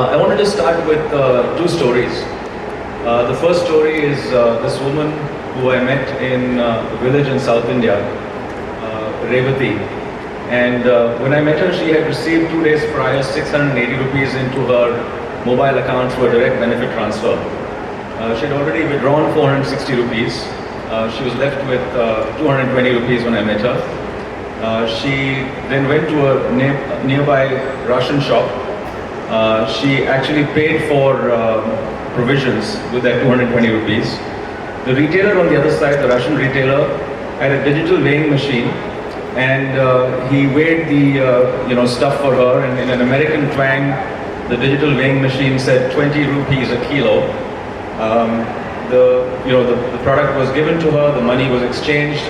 I wanted to start with two stories. The first story is this woman who I met in a village in South India, Revati. And when I met her, she had received 2 days prior 680 rupees into her mobile account through a direct benefit transfer. She had already withdrawn 460 rupees. She was left with 220 rupees when I met her. She then went to a nearby Russian shop. She actually paid for provisions with that 220 rupees. The retailer on the other side, the Russian retailer, had a digital weighing machine, and he weighed the stuff for her, and in an American twang, the digital weighing machine said 20 rupees a kilo. The product was given to her, the money was exchanged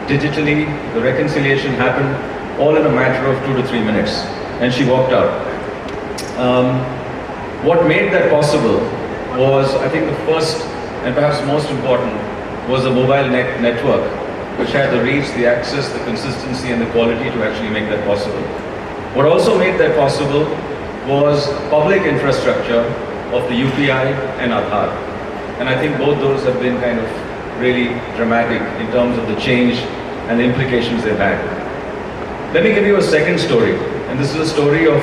digitally, the reconciliation happened all in a matter of 2 to 3 minutes, and she walked out. What made that possible was, I think the first and perhaps most important, was the mobile network, which had the reach, the access, the consistency and the quality to actually make that possible. What also made that possible was public infrastructure of the UPI and Aadhaar. And I think both those have been kind of really dramatic in terms of the change and the implications they've had. Let me give you a second story, and this is a story of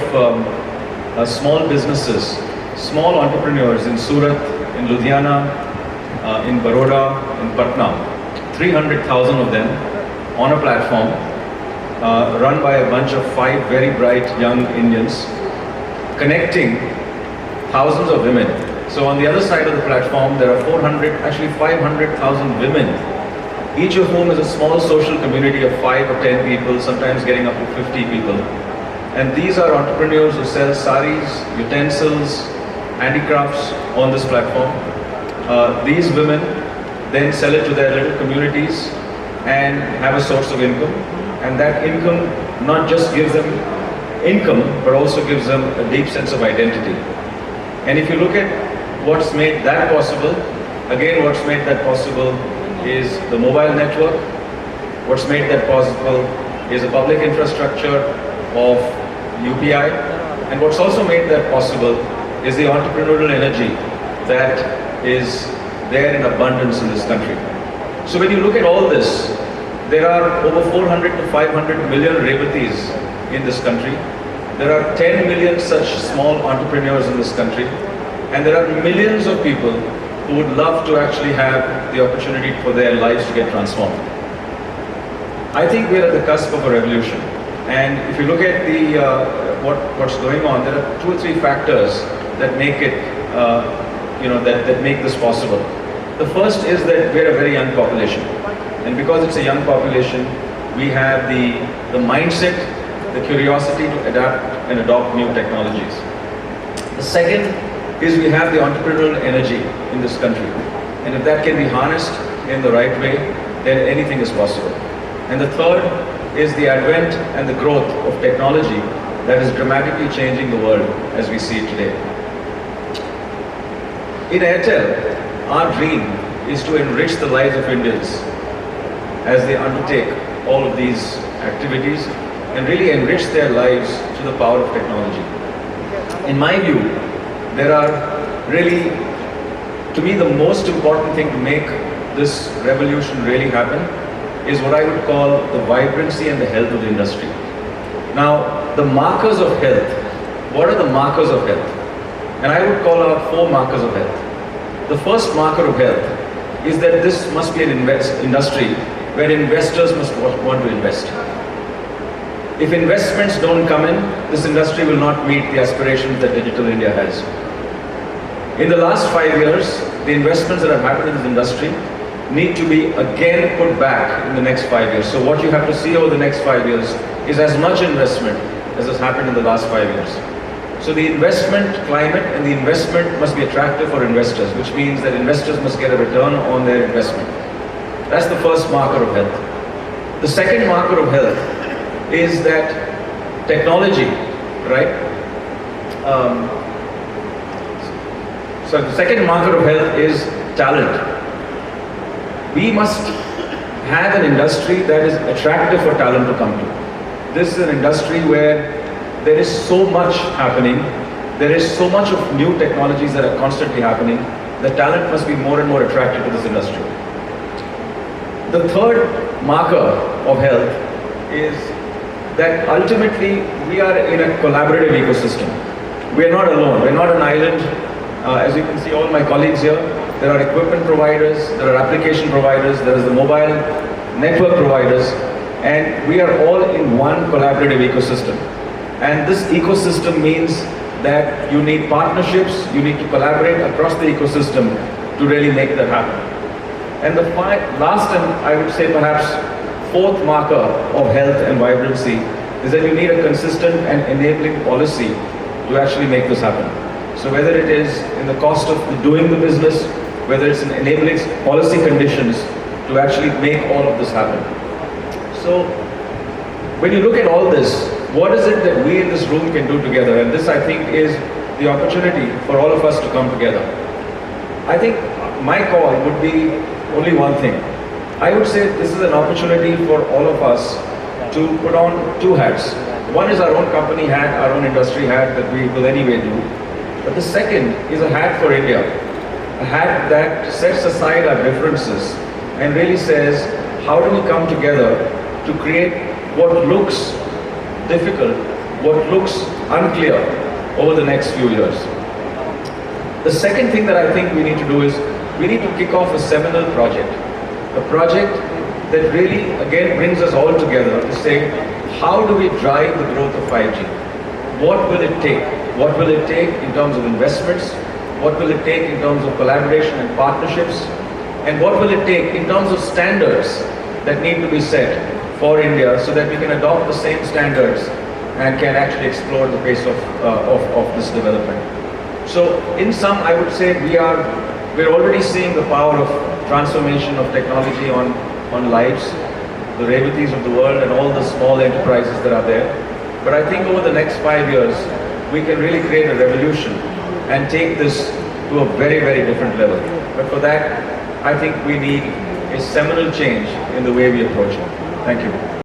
small businesses, small entrepreneurs in Surat, in Ludhiana, in Baroda, in Patna, 300,000 of them on a platform run by a bunch of 5 very bright young Indians, connecting thousands of women. So on the other side of the platform, there are 500,000 women, each of whom is a small social community of 5 or 10 people, sometimes getting up to 50 people. And these are entrepreneurs who sell saris, utensils, handicrafts on this platform. These women then sell it to their little communities and have a source of income. And that income not just gives them income, but also gives them a deep sense of identity. And if you look at what's made that possible, again, what's made that possible is the mobile network. What's made that possible is a public infrastructure of UPI. And what's also made that possible is the entrepreneurial energy that is there in abundance in this country. So when you look at all this, there are over 400 to 500 million Revatis in this country. There are 10 million such small entrepreneurs in this country. And there are millions of people who would love to actually have the opportunity for their lives to get transformed. I think we're at the cusp of a revolution. And if you look at what's going on, there are 2 or 3 factors that make it, that make this possible. The first is that we're a very young population. And because it's a young population, we have the mindset, the curiosity to adapt and adopt new technologies. The second is we have the entrepreneurial energy in this country. And if that can be harnessed in the right way, then anything is possible. And the third is the advent and the growth of technology that is dramatically changing the world as we see it today. In Airtel, our dream is to enrich the lives of Indians as they undertake all of these activities and really enrich their lives to the power of technology. In my view, there are really, to me, the most important thing to make this revolution really happen is what I would call the vibrancy and the health of the industry. Now, the markers of health, what are the markers of health? And I would call out 4 markers of health. The first marker of health is that this must be an industry where investors must want to invest. If investments don't come in, this industry will not meet the aspirations that Digital India has. In the last 5 years, the investments that have happened in this industry need to be again put back in the next 5 years. So what you have to see over the next 5 years is as much investment as has happened in the last 5 years. So the investment climate and the investment must be attractive for investors, which means that investors must get a return on their investment. That's the first marker of health. The second marker of health is that technology, right? So the second marker of health is talent. We must have an industry that is attractive for talent to come to. This is an industry where there is so much happening There is so much of new technologies that are constantly happening. The talent must be more and more attracted to this industry. The third marker of health is that ultimately we are in a collaborative ecosystem. We are not alone. We're not an island. As you can see, all my colleagues here, there are equipment providers, there are application providers, there is the mobile network providers, and we are all in one collaborative ecosystem. And this ecosystem means that you need partnerships, you need to collaborate across the ecosystem to really make that happen. And the last and I would say perhaps fourth marker of health and vibrancy is that you need a consistent and enabling policy to actually make this happen. So whether it is in the cost of doing the business, whether it's in enabling policy conditions to actually make all of this happen. So when you look at all this, what is it that we in this room can do together? And this, I think, is the opportunity for all of us to come together. I think my call would be only one thing. I would say this is an opportunity for all of us to put on two hats. One is our own company hat, our own industry hat that we will anyway do. But the second is a hat for India. A hat that sets aside our differences and really says, how do we come together to create what looks difficult, what looks unclear over the next few years. The second thing that I think we need to do is we need to kick off a seminal project. A project that really, again, brings us all together to say, how do we drive the growth of 5G? What will it take? What will it take in terms of investments? What will it take in terms of collaboration and partnerships? And what will it take in terms of standards that need to be set for India so that we can adopt the same standards and can actually explore the pace of this development. So in sum, I would say we're already seeing the power of transformation of technology on lives, the Revatis of the world and all the small enterprises that are there. But I think over the next 5 years, we can really create a revolution and take this to a very, very different level. But for that, I think we need a seminal change in the way we approach it. Thank you.